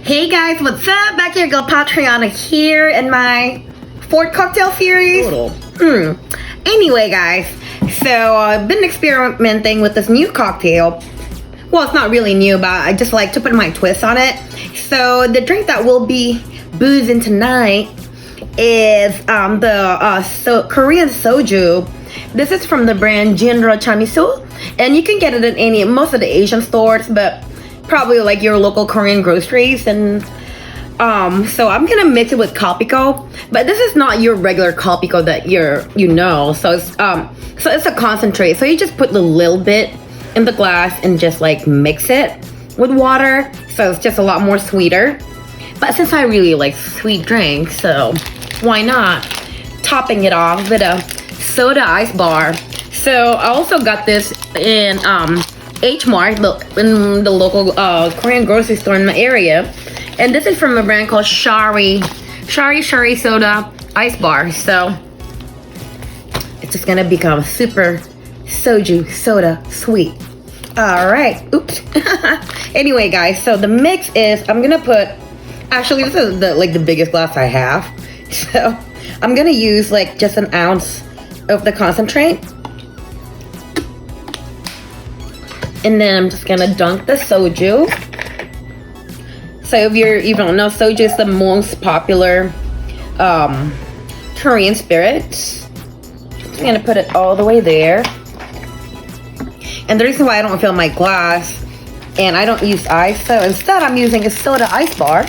Hey guys, what's up? Back here, girl Patriana here in my fourth cocktail series. Anyway, guys, so I've been experimenting with this new cocktail. Well, it's not really new, but I just like to put my twist on it. So the drink that we'll be boozing tonight is the Korean Soju. This is from the brand Jinro Chamisul, and you can get it at most of the Asian stores, but probably like your local Korean groceries. And so I'm gonna mix it with Calpico, but this is not your regular Calpico that you know. So it's a concentrate. So you just put a little bit in the glass and just like mix it with water. So it's just a lot more sweeter. But since I really like sweet drinks, so why not topping it off with a soda ice bar. So I also got this in H Mart, in the local Korean grocery store in my area, and this is from a brand called Shari Soda Ice Bar. So it's just gonna become super soju soda sweet. All right, oops. Anyway, guys, so the mix is I'm gonna put. Actually, this is the biggest glass I have, so I'm gonna use like just an ounce of the concentrate. And then I'm just gonna dunk the soju. So if you don't know, soju is the most popular Korean spirit. Just gonna put it all the way there. And the reason why I don't fill my glass and I don't use ice, so instead I'm using a soda ice bar.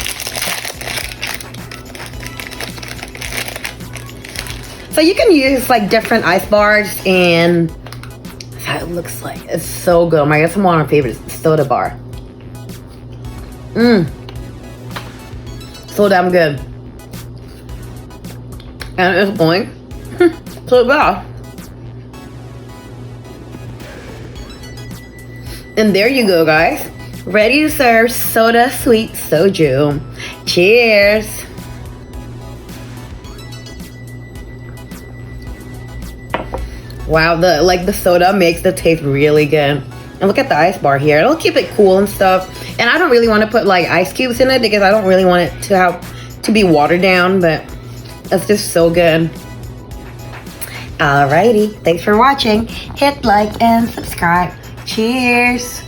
So you can use like different ice bars, and that's how it looks like. It's so good. I guess one of my favorites, soda bar. So damn good. And it's going so well. And there you go, guys. Ready to serve soda sweet soju. Cheers. Wow, the soda makes the taste really good. And look at the ice bar here. It'll keep it cool and stuff. And I don't really want to put like ice cubes in it because I don't really want it to be watered down, but it's just so good. Alrighty, thanks for watching. Hit like and subscribe. Cheers.